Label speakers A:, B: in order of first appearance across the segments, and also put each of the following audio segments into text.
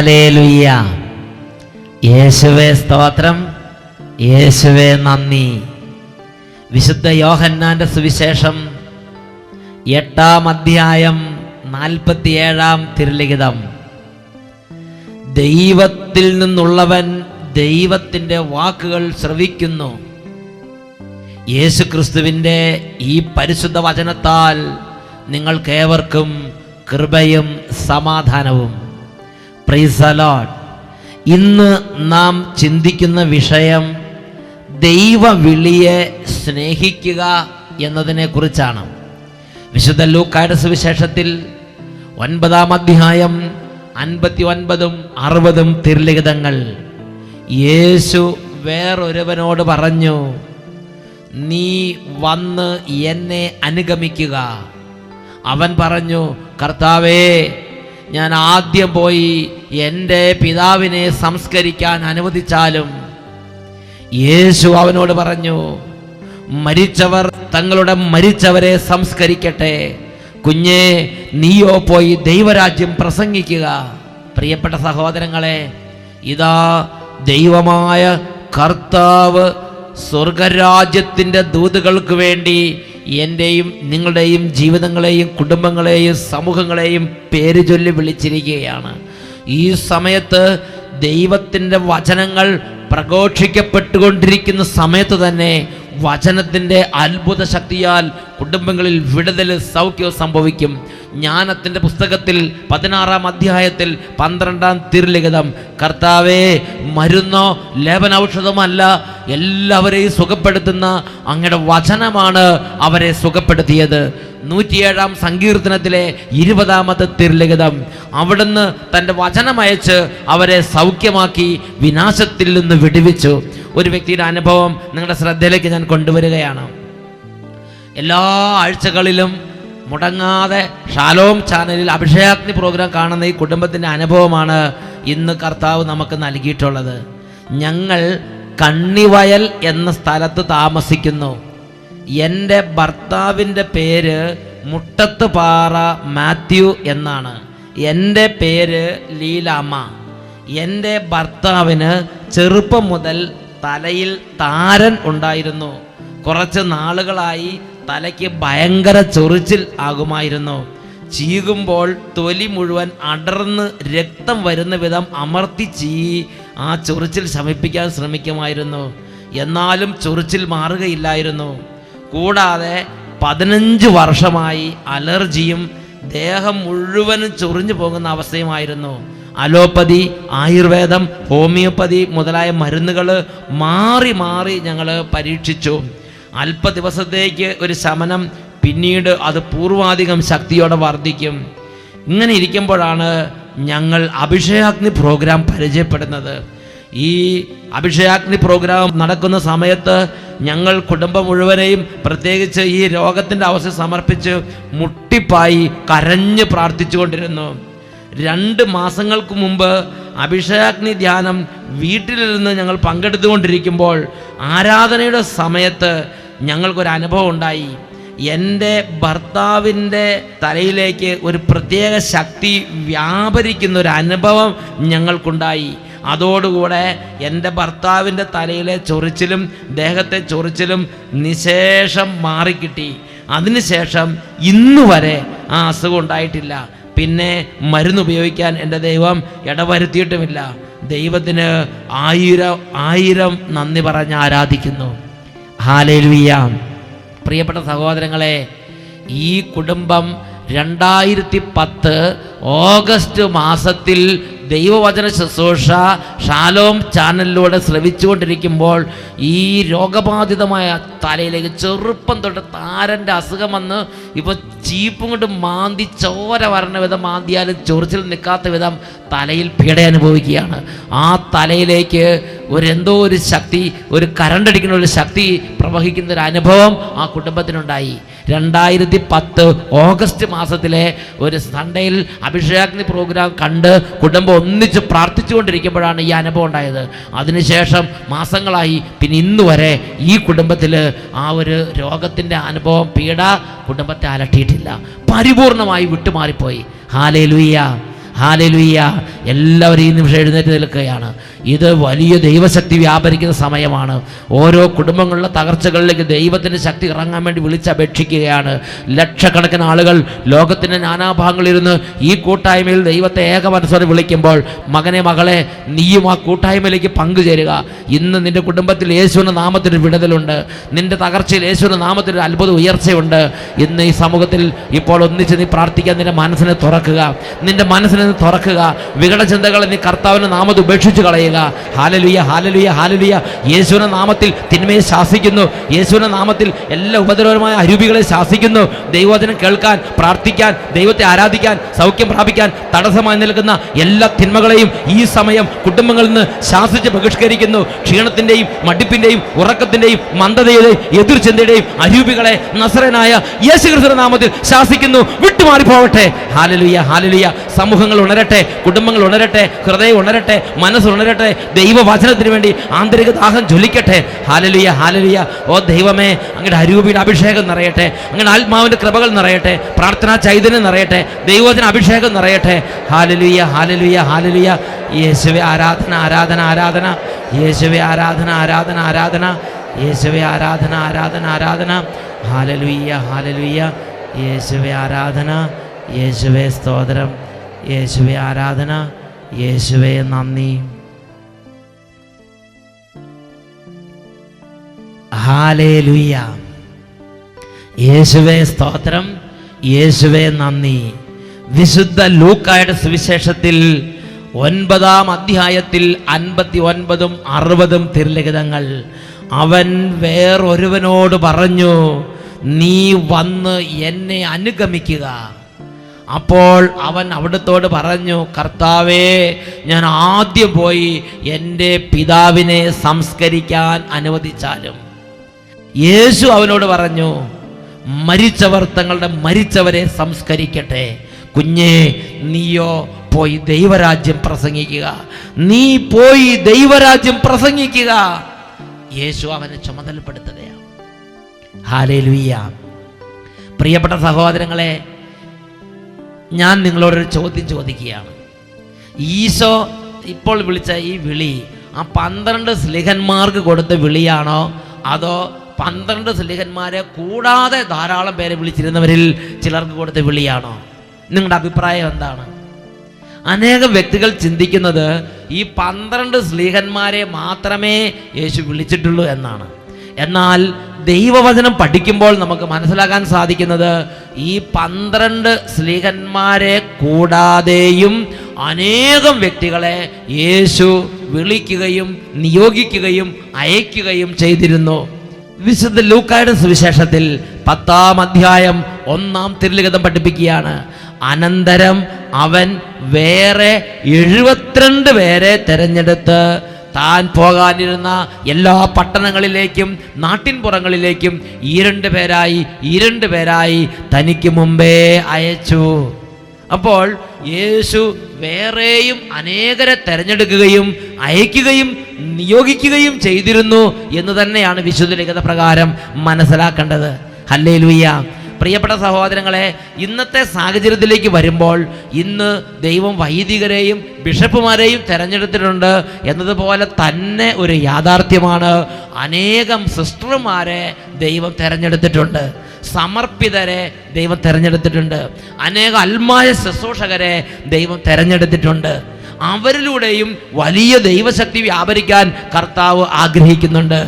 A: Hallelujah. യേശുവേ സ്തോത്രം, യേശുവേ നന്ദി. വിശുദ്ധ യോഹന്നാന്റെ സുവിശേഷം 8-ാം അധ്യായം 47-ാം തിരുലിഖിതം. ദൈവത്തിൽ നിന്നുള്ളവൻ ദൈവത്തിൻ്റെ വാക്കുകൾ ശ്രവിക്കുന്നു. യേശുക്രിസ്തുവിൻ്റെ ഈ പരിശുദ്ധ വചനത്താൽ നിങ്ങൾക്കേവർക്കും കൃപയും സമാധാനവും. Praise the Lord. ഇന്ന് നാം ചിന്തിക്കുന്ന വിഷയം ദൈവവിളിയെ സ്നേഹിക്കുക എന്നതിനെ കുറിച്ചാണ്. വിശുദ്ധ ലൂക്കായുടെ സുവിശേഷത്തിൽ 9-ാം അധ്യായം 59-ഉം 60-ഉം തിരുലിഖിതങ്ങൾ. യേശു വേറൊരുവനോട് പറഞ്ഞു, നീ വന്ന് എന്നെ അനുഗമിക്കുക. അവൻ പറഞ്ഞു, കർത്താവേ, ഞാൻ ആദ്യം പോയി എൻ്റെ പിതാവിനെ സംസ്കരിക്കാൻ അനുവദിച്ചാലും. യേശു അവനോട് പറഞ്ഞു, മരിച്ചവർ തങ്ങളുടെ മരിച്ചവരെ സംസ്കരിക്കട്ടെ, കുഞ്ഞേ, നീയോ പോയി ദൈവരാജ്യം പ്രസംഗിക്കുക. പ്രിയപ്പെട്ട സഹോദരങ്ങളെ, ഇതാ ദൈവമായ കർത്താവ് സ്വർഗരാജ്യത്തിൻ്റെ ദൂതുകൾക്ക് വേണ്ടി എൻ്റെയും നിങ്ങളുടെയും ജീവിതങ്ങളെയും കുടുംബങ്ങളെയും സമൂഹങ്ങളെയും പേര് ചൊല്ലി വിളിച്ചിരിക്കുകയാണ്. ഈ സമയത്ത് ദൈവത്തിൻ്റെ വചനങ്ങൾ പ്രഘോഷിക്കപ്പെട്ടുകൊണ്ടിരിക്കുന്ന സമയത്ത് തന്നെ വചനത്തിൻ്റെ അത്ഭുത ശക്തിയാൽ കുടുംബങ്ങളിൽ വിടുതൽ, സൗഖ്യവും സംഭവിക്കും. ജ്ഞാനത്തിൻ്റെ പുസ്തകത്തിൽ 16-ാം അധ്യായത്തിൽ 12-ാം തിരുലിഖിതം, കർത്താവേ, മരുന്നോ ലേപനൌഷധമല്ല, എല്ലാവരെയും സുഖപ്പെടുത്തുന്ന അങ്ങയുടെ വചനമാണ് അവരെ സുഖപ്പെടുത്തിയത്. 107-ാം സങ്കീർത്തനത്തിലെ 20-ാമത്തെ തിരുലിഖിതം, അവിടുന്ന് തൻ്റെ വചനമയച്ച് അവരെ സൗഖ്യമാക്കി വിനാശത്തിൽ നിന്ന് വിടുവിച്ചു. ഒരു വ്യക്തിയുടെ അനുഭവം നിങ്ങളുടെ ശ്രദ്ധയിലേക്ക് ഞാൻ കൊണ്ടുവരികയാണ്. എല്ലാ ആഴ്ചകളിലും മുടങ്ങാതെ ഷാലോം ചാനലിൽ അഭിഷേകാഗ്നി പ്രോഗ്രാം കാണുന്ന ഈ കുടുംബത്തിൻ്റെ അനുഭവമാണ് ഇന്ന് കർത്താവ് നമുക്ക് നൽകിയിട്ടുള്ളത്. ഞങ്ങൾ കണ്ണിവയൽ എന്ന സ്ഥലത്ത് താമസിക്കുന്നു. എൻ്റെ ഭർത്താവിൻ്റെ പേര് മുട്ടത്തുപാറ മാത്യു എന്നാണ്. എൻ്റെ പേര് ലീലാമ്മ. എൻ്റെ ഭർത്താവിന് ചെറുപ്പം മുതൽ തലയിൽ താരൻ ഉണ്ടായിരുന്നു. കുറച്ച് നാളുകളായി തലയ്ക്ക് ഭയങ്കര ചൊറിച്ചിൽ ആകുമായിരുന്നു. ചീകുമ്പോൾ തൊലി മുഴുവൻ അടർന്ന് രക്തം വരുന്ന വിധം അമർത്തി ചീയി ആ ചൊറിച്ചിൽ ശമിപ്പിക്കാൻ ശ്രമിക്കുമായിരുന്നു. എന്നാലും ചൊറിച്ചിൽ മാറുകയില്ലായിരുന്നു. കൂടാതെ 15 വർഷമായി അലർജിയും ദേഹം മുഴുവനും ചൊറിഞ്ഞു പോകുന്ന അവസ്ഥയുമായിരുന്നു. അലോപ്പതി, ആയുർവേദം, ഹോമിയോപ്പതി മുതലായ മരുന്നുകൾ മാറി മാറി ഞങ്ങൾ പരീക്ഷിച്ചു. അല്പ ദിവസത്തേക്ക് ഒരു ശമനം, പിന്നീട് അത് പൂർവാധികം ശക്തിയോടെ വർദ്ധിക്കും. ഇങ്ങനെ ഇരിക്കുമ്പോഴാണ് ഞങ്ങൾ അഭിഷേകാഗ്നി പ്രോഗ്രാം പരിചയപ്പെടുന്നത്. ഈ അഭിഷേകാഗ്നി പ്രോഗ്രാം നടക്കുന്ന സമയത്ത് ഞങ്ങൾ കുടുംബം മുഴുവനെയും, പ്രത്യേകിച്ച് ഈ രോഗത്തിൻ്റെ അവസ്ഥ സമർപ്പിച്ച് മുട്ടിപ്പായി കരഞ്ഞ് പ്രാർത്ഥിച്ചു കൊണ്ടിരുന്നു. 2 മാസങ്ങൾക്ക് മുമ്പ് അഭിഷേകാഗ്നി ധ്യാനം വീട്ടിലിരുന്ന് ഞങ്ങൾ പങ്കെടുത്തുകൊണ്ടിരിക്കുമ്പോൾ ആരാധനയുടെ സമയത്ത് ഞങ്ങൾക്കൊരു അനുഭവം ഉണ്ടായി. എൻ്റെ ഭർത്താവിൻ്റെ തലയിലേക്ക് ഒരു പ്രത്യേക ശക്തി വ്യാപരിക്കുന്ന ഒരു അനുഭവം ഞങ്ങൾക്കുണ്ടായി. അതോടുകൂടെ എൻ്റെ ഭർത്താവിൻ്റെ തലയിലെ ചൊറിച്ചിലും ദേഹത്തെ ചൊറിച്ചിലും നിശേഷം മാറിക്കിട്ടി. അതിനുശേഷം ഇന്നുവരെ ആ അസുഖം ഉണ്ടായിട്ടില്ല. പിന്നെ മരുന്ന് ഉപയോഗിക്കാൻ എൻ്റെ ദൈവം ഇടവരുത്തിയിട്ടുമില്ല. ദൈവത്തിന് 1000 നന്ദി പറഞ്ഞ് ആരാധിക്കുന്നു. ഹല്ലേലൂയ. പ്രിയപ്പെട്ട സഹോദരങ്ങളെ, ഈ കുടുംബം 2010 ഓഗസ്റ്റ് മാസത്തിൽ ദൈവവചന ശുശ്രൂഷ ഷാലോം ചാനലിലൂടെ ശ്രവിച്ചുകൊണ്ടിരിക്കുമ്പോൾ ഈ രോഗബാധിതമായ തലയിലേക്ക് ചെറുപ്പം തൊട്ട് താരൻ്റെ അസുഖം വന്ന് ഇപ്പോൾ ചീപ്പും കൊണ്ട് മാന്തി ചോര വരണ വിധം മാന്തിയാലും ചൊറിച്ചിൽ നിൽക്കാത്ത വിധം തലയിൽ പീഡ അനുഭവിക്കുകയാണ്. ആ തലയിലേക്ക് എന്തോ ഒരു ശക്തി, ഒരു കരണ്ടടിക്കുന്ന ഒരു ശക്തി പ്രവഹിക്കുന്ന ഒരു അനുഭവം ആ കുടുംബത്തിനുണ്ടായി. 2010 ഓഗസ്റ്റ് മാസത്തിലെ ഒരു സൺഡേയിൽ അഭിഷേകാഗ്നി പ്രോഗ്രാം കണ്ട് കുടുംബം ഒന്നിച്ച് പ്രാർത്ഥിച്ചുകൊണ്ടിരിക്കുമ്പോഴാണ് ഈ അനുഭവം ഉണ്ടായത്. അതിനുശേഷം മാസങ്ങളായി പിന്നെ ഇന്ന് വരെ ഈ കുടുംബത്തിൽ ആ ഒരു രോഗത്തിൻ്റെ അനുഭവം, പീഡ കുടുംബത്തെ അലട്ടിയിട്ടില്ല. പരിപൂർണമായി വിട്ടുമാറിപ്പോയി. ഹല്ലേലൂയ. ഹല്ലേലൂയ. എല്ലാവരും ഈ നിമിഷം എഴുന്നേറ്റ് നിൽക്കുകയാണ്. ഇത് വലിയ ദൈവശക്തി വ്യാപരിക്കുന്ന സമയമാണ്. ഓരോ കുടുംബങ്ങളിലെ തകർച്ചകളിലേക്ക് ദൈവത്തിൻ്റെ ശക്തി ഇറങ്ങാൻ വേണ്ടി വിളിച്ചപേക്ഷിക്കുകയാണ്. ലക്ഷക്കണക്കിന് ആളുകൾ ലോകത്തിൻ്റെ നാനാഭാഗങ്ങളിലിരുന്ന് ഈ കൂട്ടായ്മയിൽ ദൈവത്തെ ഏക മനസ്സോടെ വിളിക്കുമ്പോൾ, മകനെ മകളെ, നീയും ആ കൂട്ടായ്മയിലേക്ക് പങ്കുചേരുക. ഇന്ന് നിന്റെ കുടുംബത്തിൽ യേശുവിൻ്റെ നാമത്തിൽ വിടുതലുണ്ട്. നിന്റെ തകർച്ചയിൽ യേശുവിൻ്റെ നാമത്തിൽ ഒരു അത്ഭുത ഉയർച്ചയുണ്ട്. ഇന്ന് ഈ സമൂഹത്തിൽ ഇപ്പോൾ ഒന്നിച്ച് നീ പ്രാർത്ഥിക്കാൻ നിന്റെ മനസ്സിനെ തുറക്കുക. നിന്റെ മനസ്സിനെ തുറക്കുക. വികടചിന്തകളെ നീ കർത്താവിൻ്റെ നാമത്തിൽ ഉപേക്ഷിച്ച് കളയുക. Hallelujah, hallelujah, hallelujah. യേശുവിൻ്റെ നാമത്തിൽ തിന്മയെ ശാസിക്കുന്നു. യേശുവിൻ്റെ നാമത്തിൽ എല്ലാ ഉപദ്രവമായ അരൂപികളെ ശാസിക്കുന്നു. ദൈവവചനം കേൾക്കാൻ, പ്രാർത്ഥിക്കാൻ, ദൈവത്തെ ആരാധിക്കാൻ, സൗഖ്യം പ്രാപിക്കാൻ തടസ്സമായി നിൽക്കുന്ന എല്ലാ തിന്മകളെയും ഈ സമയം കുടുംബങ്ങളിൽ നിന്ന് ശാസിച്ച് ബഹിഷ്കരിക്കുന്നു. ക്ഷീണത്തിൻ്റെയും മടിപ്പിൻ്റെയും ഉറക്കത്തിൻ്റെയും മന്ദതയുടെയും എതിർചിന്തയുടെയും അരൂപികളെ നസറേനായ യേശുക്രിസ്തുവിന്റെ നാമത്തിൽ ശാസിക്കുന്നു. വിട്ടുമാറിപ്പോവട്ടെ. Hallelujah, hallelujah. സമൂഹങ്ങൾ ഉണരട്ടെ, കുടുംബങ്ങൾ ഉണരട്ടെ, ഹൃദയം ഉണരട്ടെ, മനസ്സ് ഉണരട്ടെ. ദൈവവചനത്തിന് വേണ്ടി ആന്തരിക ദാഹം ജ്വലിക്കട്ടെ. Hallelujah, hallelujah. ഓ ദൈവമേ, അങ്ങയുടെ അരൂപിയുടെ അഭിഷേകം നിറയട്ടെ. അങ്ങയുടെ ആത്മാവിൻ്റെ കൃപകൾ നിറയട്ടെ. പ്രാർത്ഥനാ ചൈതന്യം നിറയട്ടെ. ദൈവവചന അഭിഷേകം നിറയട്ടെ. Hallelujah, hallelujah, hallelujah. യേശുവേ ആരാധന, ആരാധന, ആരാധന. യേശുവേ ആരാധന, ആരാധന, ആരാധന. യേശുവേ ആരാധന, ആരാധന, ആരാധന. Hallelujah, hallelujah. യേശുവേ ആരാധന, യേശുവേ സ്തോത്രം, യേശുവേ ആരാധന, യേശുവേ നന്ദി. ഹല്ലേലൂയ. യേശുവേ സ്തോത്രം, യേശുവേ നന്ദി. വിശുദ്ധ ലൂക്കായുടെ സുവിശേഷത്തിൽ 9-ാം അധ്യായത്തിൽ 59-ഉം 60-ഉം തിരുലിഖിതങ്ങൾ. അവൻ വേറൊരുവനോട് പറഞ്ഞു, നീ വന്ന് എന്നെ അനുഗമിക്കുക. അപ്പോൾ അവൻ അവിടുത്തോട് പറഞ്ഞു, കർത്താവേ, ഞാൻ ആദ്യം പോയി എൻ്റെ പിതാവിനെ സംസ്കരിക്കാൻ അനുവദിച്ചാലും. യേശു അവനോട് പറഞ്ഞു, മരിച്ചവർ തങ്ങളുടെ മരിച്ചവരെ സംസ്കരിക്കട്ടെ. കുഞ്ഞേ, നീയോ പോയി ദൈവരാജ്യം പ്രസംഗിക്കുക. നീ പോയി ദൈവരാജ്യം പ്രസംഗിക്കുക. യേശു അവനെ ചുമതലപ്പെടുത്തുകയാണ്. ഹല്ലേലൂയ. പ്രിയപ്പെട്ട സഹോദരങ്ങളെ, ഞാൻ നിങ്ങളോടൊരു ചോദ്യം ചോദിക്കുകയാണ്. ഈശോ ഇപ്പോൾ വിളിച്ച ഈ വിളി ആ 12 സ്ലീഹന്മാർക്ക് കൊടുത്ത വിളിയാണോ, അതോ 12 സ്ലീഹന്മാരെ കൂടാതെ ധാരാളം പേരെ വിളിച്ചിരുന്നവരിൽ ചിലർക്ക് കൊടുത്ത വിളിയാണോ? നിങ്ങളുടെ അഭിപ്രായം എന്താണ്? അനേകം വ്യക്തികൾ ചിന്തിക്കുന്നത് ഈ 12 സ്ലീഹന്മാരെ മാത്രമേ യേശു വിളിച്ചിട്ടുള്ളൂ എന്നാണ്. എന്നാൽ ദൈവവചനം പഠിക്കുമ്പോൾ നമുക്ക് മനസ്സിലാക്കാൻ സാധിക്കുന്നത് ഈ 12 സ്ലീഹന്മാരെ കൂടാതെയും അനേകം വ്യക്തികളെ യേശു വിളിക്കുകയും നിയോഗിക്കുകയും അയക്കുകയും ചെയ്തിരുന്നു. വിശുദ്ധ ലൂക്കായുടെ സുവിശേഷത്തിൽ 10-ാം അധ്യായം 1-ാം തിരുലിഖിതം പഠിപ്പിക്കുകയാണ്. അനന്തരം അവൻ വേറെ 72 പേരെ തെരഞ്ഞെടുത്ത് താൻ പോകാനിരുന്ന എല്ലാ പട്ടണങ്ങളിലേക്കും നാട്ടിൻപുറങ്ങളിലേക്കും 2 പേരായി തനിക്ക് മുമ്പേ അയച്ചു. അപ്പോൾ യേശു വേറെയും അനേകരെ തെരഞ്ഞെടുക്കുകയും അയക്കുകയും നിയോഗിക്കുകയും ചെയ്തിരുന്നു എന്ന് തന്നെയാണ് വിശുദ്ധ ലിഖിത പ്രകാരം മനസ്സിലാക്കേണ്ടത്. ഹല്ലേലൂയ. പ്രിയപ്പെട്ട സഹോദരങ്ങളെ, ഇന്നത്തെ സാഹചര്യത്തിലേക്ക് വരുമ്പോൾ ഇന്ന് ദൈവം വൈദികരെയും ബിഷപ്പുമാരെയും തിരഞ്ഞെടുത്തിട്ടുണ്ട് എന്നതുപോലെ തന്നെ ഒരു യാഥാർത്ഥ്യമാണ് അനേകം സിസ്റ്റർമാരെ ദൈവം തിരഞ്ഞെടുത്തിട്ടുണ്ട്. സമർപ്പിതരെ ദൈവം തിരഞ്ഞെടുത്തിട്ടുണ്ട്. അനേക അൽമായ ശുശ്രൂഷകരെ ദൈവം തിരഞ്ഞെടുത്തിട്ടുണ്ട്. അവരിലൂടെയും വലിയ ദൈവശക്തി വ്യാപരിക്കാൻ കർത്താവ് ആഗ്രഹിക്കുന്നുണ്ട്.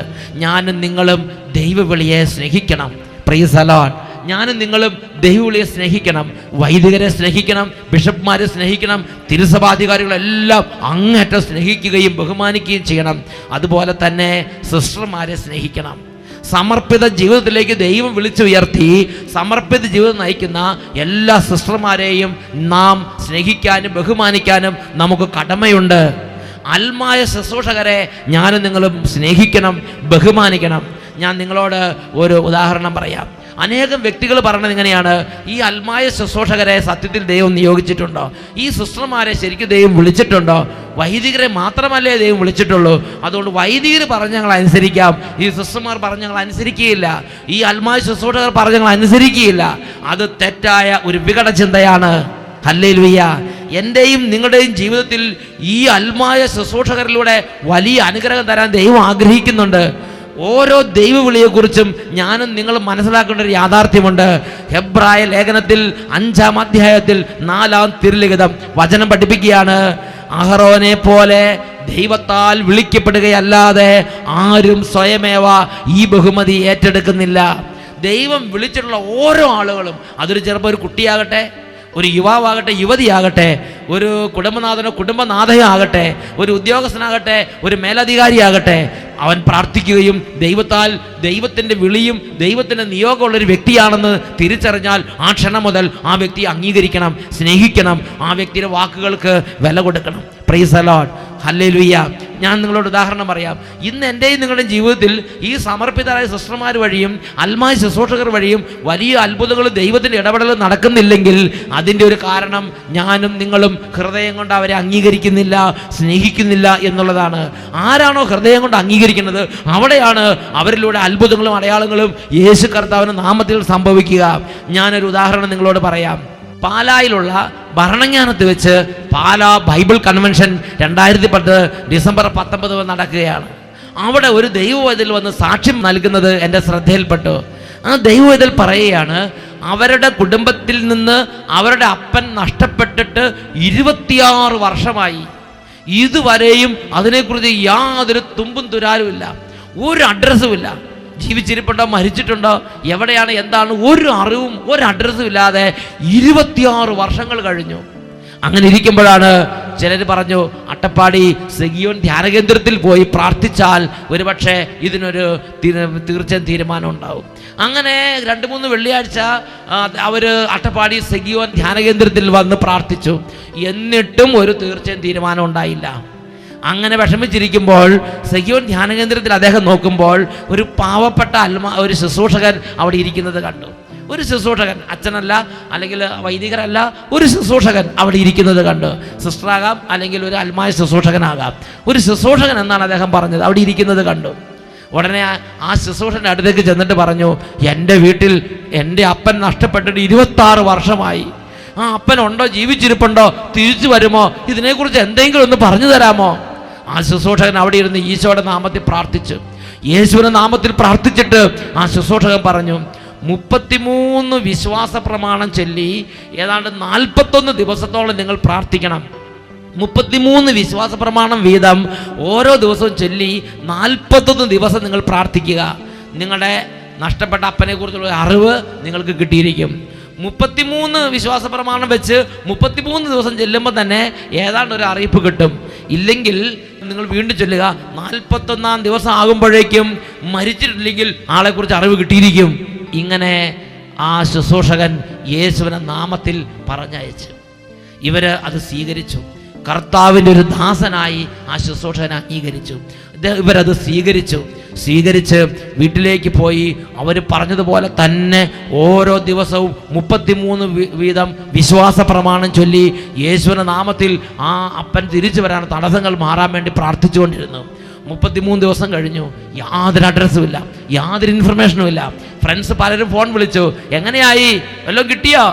A: ഞാനും നിങ്ങളും ദൈവവിളിയെ സ്നേഹിക്കണം. Praise the Lord. ഞാനും നിങ്ങളും ദൈവവിളിയെ സ്നേഹിക്കണം, വൈദികരെ സ്നേഹിക്കണം, ബിഷപ്പ്മാരെ സ്നേഹിക്കണം, തിരുസഭാധികാരികളെല്ലാം അങ്ങേറ്റം സ്നേഹിക്കുകയും ബഹുമാനിക്കുകയും ചെയ്യണം. അതുപോലെ തന്നെ സിസ്റ്റർമാരെ സ്നേഹിക്കണം. സമർപ്പിത ജീവിതത്തിലേക്ക് ദൈവം വിളിച്ചുയർത്തി സമർപ്പിത ജീവിതം നയിക്കുന്ന എല്ലാ സിസ്റ്റർമാരെയും നാം സ്നേഹിക്കാനും ബഹുമാനിക്കാനും നമുക്ക് കടമയുണ്ട്. അൽമായ ശുശ്രൂഷകരെ ഞാനും നിങ്ങളും സ്നേഹിക്കണം, ബഹുമാനിക്കണം. ഞാൻ നിങ്ങളോട് ഒരു ഉദാഹരണം പറയാം. അനേകം വ്യക്തികൾ പറയുന്നത് ഇങ്ങനെയാണ്, ഈ അൽമായ ശുശ്രൂഷകരെ സത്യത്തിൽ ദൈവം നിയോഗിച്ചിട്ടുണ്ടോ? ഈ സിസ്റ്റർമാരെ ശരിക്കും ദൈവം വിളിച്ചിട്ടുണ്ടോ? വൈദികരെ മാത്രമല്ലേ ദൈവം വിളിച്ചിട്ടുള്ളൂ? അതുകൊണ്ട് വൈദികർ പറഞ്ഞ് ഞങ്ങൾ അനുസരിക്കാം, ഈ സിസ്റ്റർമാർ പറഞ്ഞ് ഞങ്ങൾ അനുസരിക്കുകയില്ല, ഈ അൽമായ ശുശ്രൂഷകർ പറഞ്ഞ് ഞങ്ങൾ അനുസരിക്കുകയില്ല. അത് തെറ്റായ ഒരു വികട ചിന്തയാണ്. ഹല്ലേലൂയ. എൻ്റെയും നിങ്ങളുടെയും ജീവിതത്തിൽ ഈ അൽമായ ശുശ്രൂഷകരിലൂടെ വലിയ അനുഗ്രഹം തരാൻ ദൈവം ആഗ്രഹിക്കുന്നുണ്ട്. ഓരോ ദൈവവിളിയെക്കുറിച്ചും ഞാനും നിങ്ങളും മനസ്സിലാക്കേണ്ട ഒരു യാഥാർത്ഥ്യമുണ്ട്. ഹെബ്രായ ലേഖനത്തിൽ 5-ാം അധ്യായത്തിൽ 4-ാം തിരുലിഖിതം വചനം പഠിപ്പിക്കുകയാണ്, അഹറോനെ പോലെ ദൈവത്താൽ വിളിക്കപ്പെടുകയല്ലാതെ ആരും സ്വയമേവ ഈ ബഹുമതി ഏറ്റെടുക്കുന്നില്ല. ദൈവം വിളിച്ചിട്ടുള്ള ഓരോ ആളുകളും, അതൊരു ചിലപ്പോൾ ഒരു കുട്ടിയാകട്ടെ, ഒരു യുവാവാകട്ടെ, യുവതിയാകട്ടെ, ഒരു കുടുംബനാഥനോ കുടുംബനാഥയോ ആകട്ടെ, ഒരു ഉദ്യോഗസ്ഥനാകട്ടെ, ഒരു മേലധികാരിയാകട്ടെ, അവൻ പ്രാർത്ഥിക്കുകയും ദൈവത്താൽ ദൈവത്തിൻ്റെ വിളിയും ദൈവത്തിൻ്റെ നിയോഗമുള്ളൊരു വ്യക്തിയാണെന്ന് തിരിച്ചറിഞ്ഞാൽ ആ ക്ഷണം മുതൽ ആ വ്യക്തിയെ അംഗീകരിക്കണം, സ്നേഹിക്കണം, ആ വ്യക്തിയുടെ വാക്കുകൾക്ക് വില കൊടുക്കണം. Praise the Lord, hallelujah. ഞാൻ നിങ്ങളോട് ഉദാഹരണം പറയാം. ഇന്ന് എൻ്റെയും നിങ്ങളുടെയും ജീവിതത്തിൽ ഈ സമർപ്പിതരായ സിസ്റ്റർമാർ വഴിയും അൽമായ ശുശ്രൂഷകർ വഴിയും വലിയ അത്ഭുതങ്ങളും ദൈവത്തിൻ്റെ ഇടപെടലും നടക്കുന്നില്ലെങ്കിൽ അതിൻ്റെ ഒരു കാരണം ഞാനും നിങ്ങളും ഹൃദയം കൊണ്ട് അവരെ അംഗീകരിക്കുന്നില്ല, സ്നേഹിക്കുന്നില്ല എന്നുള്ളതാണ്. ആരാണോ ഹൃദയം കൊണ്ട് അംഗീകരിക്കുന്നത് അവിടെയാണ് അവരിലൂടെ അത്ഭുതങ്ങളും അടയാളങ്ങളും യേശു കർത്താവിൻ്റെ നാമത്തിൽ സംഭവിക്കുക. ഞാനൊരു ഉദാഹരണം നിങ്ങളോട് പറയാം. പാലായിലുള്ള ഭരണങ്ങാനത്ത് വെച്ച് പാലാ ബൈബിൾ കൺവെൻഷൻ 2010 ഡിസംബർ 19 നടക്കുകയാണ്. അവിടെ ഒരു ദൈവവേദൽ വന്ന് സാക്ഷ്യം നൽകുന്നത് എൻ്റെ ശ്രദ്ധയിൽപ്പെട്ടു. ആ ദൈവവേദൽ പറയുകയാണ്, അവരുടെ കുടുംബത്തിൽ നിന്ന് അവരുടെ അപ്പൻ നഷ്ടപ്പെട്ടിട്ട് 26 വർഷമായി. ഇതുവരെയും അതിനെക്കുറിച്ച് യാതൊരു തുമ്പും തുരാലുമില്ല, ഒരു അഡ്രസ്സുമില്ല. ജീവിച്ചിരിപ്പുണ്ടോ, മരിച്ചിട്ടുണ്ടോ, എവിടെയാണ്, എന്താണ്, ഒരു അറിവും ഒരു അഡ്രസ്സും ഇല്ലാതെ 26 വർഷങ്ങൾ കഴിഞ്ഞു. അങ്ങനെ ഇരിക്കുമ്പോഴാണ് ചിലർ പറഞ്ഞു, അട്ടപ്പാടി സെഗിയോൻ ധ്യാനകേന്ദ്രത്തിൽ പോയി പ്രാർത്ഥിച്ചാൽ ഒരുപക്ഷെ ഇതിനൊരു തീർച്ചയായും തീരുമാനം ഉണ്ടാവും. അങ്ങനെ 2-3 വെള്ളിയാഴ്ച അവർ അട്ടപ്പാടി സെഗിയോൻ ധ്യാനകേന്ദ്രത്തിൽ വന്ന് പ്രാർത്ഥിച്ചു. എന്നിട്ടും ഒരു തീർച്ചയായും തീരുമാനം ഉണ്ടായില്ല. അങ്ങനെ വിഷമിച്ചിരിക്കുമ്പോൾ സെഗിയോൻ ധ്യാനകേന്ദ്രത്തിൽ അദ്ദേഹം നോക്കുമ്പോൾ ഒരു പാവപ്പെട്ട ഒരു ശുശ്രൂഷകൻ അവിടെ ഇരിക്കുന്നത് കണ്ടു. ഒരു ശുശ്രൂഷകൻ, അച്ഛനല്ല, അല്ലെങ്കിൽ വൈദികരല്ല, ഒരു ശുശ്രൂഷകൻ അവിടെ ഇരിക്കുന്നത് കണ്ടു. സിസ്റ്ററാകാം, അല്ലെങ്കിൽ ഒരു അൽമായ ശുശ്രൂഷകനാകാം. ഒരു ശുശ്രൂഷകൻ എന്നാണ് അദ്ദേഹം പറഞ്ഞത്, അവിടെ ഇരിക്കുന്നത് കണ്ടു. ഉടനെ ആ ശുശ്രൂഷൻ്റെ അടുത്തേക്ക് ചെന്നിട്ട് പറഞ്ഞു, എൻ്റെ വീട്ടിൽ എൻ്റെ അപ്പൻ നഷ്ടപ്പെട്ടിട്ട് 26 വർഷമായി. ആ അപ്പൻ ഉണ്ടോ, ജീവിച്ചിരിപ്പുണ്ടോ, തിരിച്ചു വരുമോ, ഇതിനെക്കുറിച്ച് എന്തെങ്കിലും ഒന്ന് പറഞ്ഞു തരാമോ? ആ ശുശ്രൂഷകൻ അവിടെ ഇരുന്ന് ഈശോയുടെ നാമത്തിൽ പ്രാർത്ഥിച്ചു. യേശുവിൻ്റെ നാമത്തിൽ പ്രാർത്ഥിച്ചിട്ട് ആ ശുശ്രൂഷകൻ പറഞ്ഞു, 33 വിശ്വാസ പ്രമാണം ചൊല്ലി ഏതാണ്ട് 41 ദിവസത്തോളം നിങ്ങൾ പ്രാർത്ഥിക്കണം. 33 വിശ്വാസ പ്രമാണം വീതം ഓരോ ദിവസവും ചൊല്ലി 41 ദിവസം നിങ്ങൾ പ്രാർത്ഥിക്കുക. നിങ്ങളുടെ നഷ്ടപ്പെട്ട അപ്പനെ കുറിച്ചുള്ള അറിവ് നിങ്ങൾക്ക് കിട്ടിയിരിക്കും. 33 വിശ്വാസ പ്രമാണം വെച്ച് 33 ദിവസം ചെല്ലുമ്പോൾ തന്നെ ഏതാണ്ട് ഒരു അറിയിപ്പ് കിട്ടും. ഇല്ലെങ്കിൽ നിങ്ങൾ വീണ്ടും ചൊല്ലുക, 41-ാം ദിവസം ആകുമ്പോഴേക്കും മരിച്ചിട്ടില്ലെങ്കിൽ ആളെക്കുറിച്ച് അറിവ് കിട്ടിയിരിക്കും. ഇങ്ങനെ ആ ശുശ്രൂഷകൻ യേശുവിൻ്റെ നാമത്തിൽ പറഞ്ഞയച്ചു. ഇവർ അത് സ്വീകരിച്ചു. കർത്താവിൻ്റെ ഒരു ദാസനായി ആ ശുശ്രൂഷകനെ അംഗീകരിച്ചു. ഇവരത് സ്വീകരിച്ച് വീട്ടിലേക്ക് പോയി അവർ പറഞ്ഞതുപോലെ തന്നെ ഓരോ ദിവസവും 33 വീതം വിശ്വാസ പ്രമാണം ചൊല്ലി യേശുവിൻ്റെ നാമത്തിൽ ആ അപ്പൻ തിരിച്ചു വരാൻ തടസ്സങ്ങൾ മാറാൻ വേണ്ടി പ്രാർത്ഥിച്ചുകൊണ്ടിരുന്നു. 33 ദിവസം കഴിഞ്ഞു. യാതൊരു അഡ്രസ്സും ഇല്ല, യാതൊരു ഇൻഫർമേഷനും ഇല്ല. ഫ്രണ്ട്സ് പലരും ഫോൺ വിളിച്ചു, എങ്ങനെയായി, വല്ലതും കിട്ടിയോ,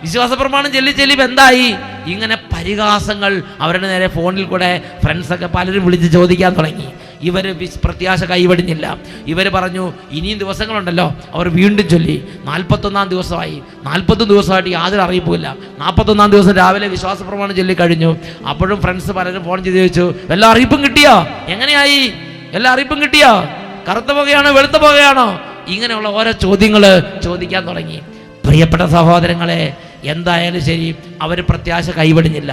A: വിശ്വാസ പ്രമാണം ചെല്ലി എന്തായി? ഇങ്ങനെ പരിഹാസങ്ങൾ അവരുടെ നേരെ ഫോണിൽ കൂടെ ഫ്രണ്ട്സൊക്കെ പലരും വിളിച്ച് ചോദിക്കാൻ തുടങ്ങി. ഇവർ പ്രത്യാശ കൈവടിഞ്ഞില്ല. ഇവർ പറഞ്ഞു, ഇനിയും ദിവസങ്ങളുണ്ടല്ലോ. അവർ വീണ്ടും ചൊല്ലി. 41-ാം ദിവസമായി. 41 ദിവസമായിട്ട് യാതൊരു അറിയിപ്പുമില്ല. 41-ാം ദിവസം രാവിലെ വിശ്വാസ പ്രമാണം ചൊല്ലി കഴിഞ്ഞു. അപ്പോഴും ഫ്രണ്ട്സ് പലരും ഫോൺ ചെയ്ത് ചോദിച്ചു, എല്ലാ അറിയിപ്പും കിട്ടിയോ, എങ്ങനെയായി, എല്ലാ അറിയിപ്പും കിട്ടിയോ, കറുത്ത പുകയാണോ വെളുത്ത പുകയാണോ? ഇങ്ങനെയുള്ള ഓരോ ചോദ്യങ്ങൾ ചോദിക്കാൻ തുടങ്ങി. പ്രിയപ്പെട്ട സഹോദരങ്ങളെ, എന്തായാലും ശരി, അവർ പ്രത്യാശ കൈവടിഞ്ഞില്ല.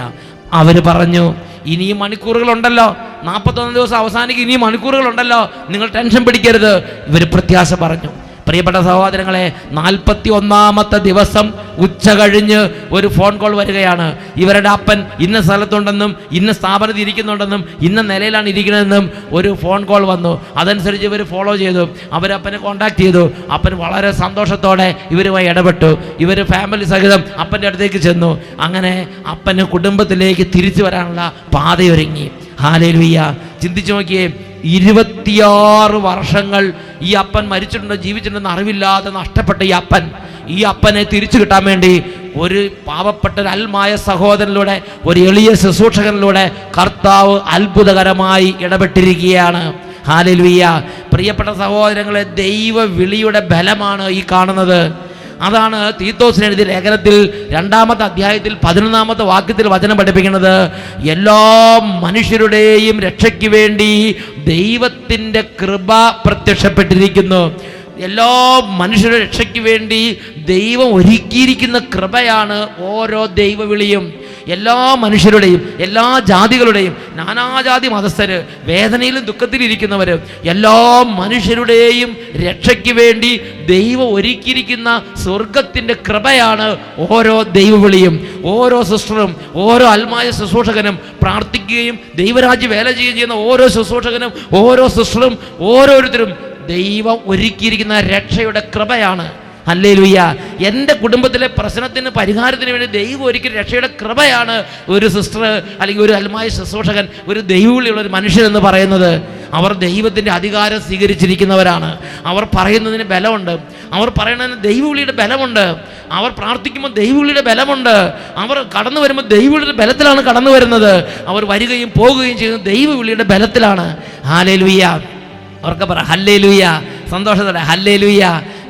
A: അവർ പറഞ്ഞു, ഇനിയും മണിക്കൂറുകളുണ്ടല്ലോ, 41 ദിവസം അവസാനിക്ക്, ഇനിയും മണിക്കൂറുകളുണ്ടല്ലോ, നിങ്ങൾ ടെൻഷൻ പിടിക്കരുത്. ഇവർ പ്രത്യാശ പറഞ്ഞു. പ്രിയപ്പെട്ട സഹോദരങ്ങളെ, 41-ാമത്തെ ദിവസം ഉച്ച കഴിഞ്ഞ് ഒരു ഫോൺ കോൾ വരികയാണ്. ഇവരുടെ അപ്പൻ ഇന്ന സ്ഥലത്തുണ്ടെന്നും ഇന്ന സ്ഥാപനത്തിൽ ഇരിക്കുന്നുണ്ടെന്നും ഇന്ന നിലയിലാണ് ഇരിക്കുന്നതെന്നും ഒരു ഫോൺ കോൾ വന്നു. അതനുസരിച്ച് ഇവർ ഫോളോ ചെയ്തു. അവരപ്പനെ കോണ്ടാക്ട് ചെയ്തു. അപ്പൻ വളരെ സന്തോഷത്തോടെ ഇവരുമായി ഇടപെട്ടു. ഇവർ ഫാമിലി സഹിതം അപ്പൻ്റെ അടുത്തേക്ക് ചെന്നു. അങ്ങനെ അപ്പന് കുടുംബത്തിലേക്ക് തിരിച്ചു വരാനുള്ള പാതയൊരുങ്ങി. ഹല്ലേലൂയ. ചിന്തിച്ചു നോക്കിയേ, 26 വർഷങ്ങൾ ഈ അപ്പൻ മരിച്ചിട്ടുണ്ടോ ജീവിച്ചിട്ടുണ്ടെന്ന് അറിവില്ലാതെ നഷ്ടപ്പെട്ട ഈ അപ്പനെ തിരിച്ചു കിട്ടാൻ വേണ്ടി ഒരു പാവപ്പെട്ട ഒരു അൽമായ സഹോദരനിലൂടെ, ഒരു എളിയ ശുശ്രൂഷകനിലൂടെ കർത്താവ് അത്ഭുതകരമായി ഇടപെട്ടിരിക്കുകയാണ്. ഹല്ലേലൂയ. പ്രിയപ്പെട്ട സഹോദരങ്ങളെ, ദൈവ വിളിയുടെ ബലമാണ് ഈ കാണുന്നത്. അതാണ് തീത്തോസിന് എഴുതിയ ലേഖനത്തിൽ 2-ാമത്തെ അധ്യായത്തിൽ 11-ാമത്തെ വാക്യത്തിൽ വചനം പഠിപ്പിക്കുന്നത്. എല്ലാ മനുഷ്യരുടെയും രക്ഷയ്ക്ക് വേണ്ടി ദൈവത്തിൻ്റെ കൃപ പ്രത്യക്ഷപ്പെട്ടിരിക്കുന്നു. എല്ലാ മനുഷ്യരുടെ രക്ഷയ്ക്ക് വേണ്ടി ദൈവം ഒരുക്കിയിരിക്കുന്ന കൃപയാണ് ഓരോ ദൈവവിളിയും. എല്ലാ മനുഷ്യരുടെയും, എല്ലാ ജാതികളുടെയും, നാനാജാതി മതസ്ഥര്, വേദനയിലും ദുഃഖത്തിലിരിക്കുന്നവർ, എല്ലാ മനുഷ്യരുടെയും രക്ഷയ്ക്ക് വേണ്ടി ദൈവം ഒരുക്കിയിരിക്കുന്ന സ്വർഗത്തിൻ്റെ കൃപയാണ് ഓരോ ദൈവവിളിയും. ഓരോ സിസ്റ്ററും, ഓരോ അൽമായ ശുശ്രൂഷകനും പ്രാർത്ഥിക്കുകയും ദൈവരാജ്യ വേല ചെയ്യുന്ന ഓരോ ശുശ്രൂഷകനും, ഓരോ സിസ്റ്ററും, ഓരോരുത്തരും ദൈവം ഒരുക്കിയിരിക്കുന്ന രക്ഷയുടെ കൃപയാണ്. ഹല്ലേലൂയ. എൻ്റെ കുടുംബത്തിലെ പ്രശ്നത്തിന് പരിഹാരത്തിന് വേണ്ടി ദൈവം ഒരിക്കലും രക്ഷയുടെ കൃപയാണ് ഒരു സിസ്റ്റർ അല്ലെങ്കിൽ ഒരു അൽമായ ശുശ്രൂഷകൻ, ഒരു ദൈവവിളിയുള്ള ഒരു മനുഷ്യരെന്ന് പറയുന്നത്. അവർ ദൈവത്തിൻ്റെ അധികാരം സ്വീകരിച്ചിരിക്കുന്നവരാണ്. അവർ പറയുന്നതിന് ബലമുണ്ട്, അവർ പറയുന്നതിന് ദൈവവിളിയുടെ ബലമുണ്ട്, അവർ പ്രാർത്ഥിക്കുമ്പോൾ ദൈവവിളിയുടെ ബലമുണ്ട്, അവർ കടന്നു വരുമ്പോൾ ദൈവവിളിയുടെ ബലത്തിലാണ് കടന്നു വരുന്നത്, അവർ വരികയും പോകുകയും ചെയ്യുന്നത് ദൈവവിളിയുടെ ബലത്തിലാണ്. ഹല്ലേലൂയ. അവർക്ക് പറ ഹല്ലേലൂയ, സന്തോഷത്തോടെ ഹല്ലേലൂയ.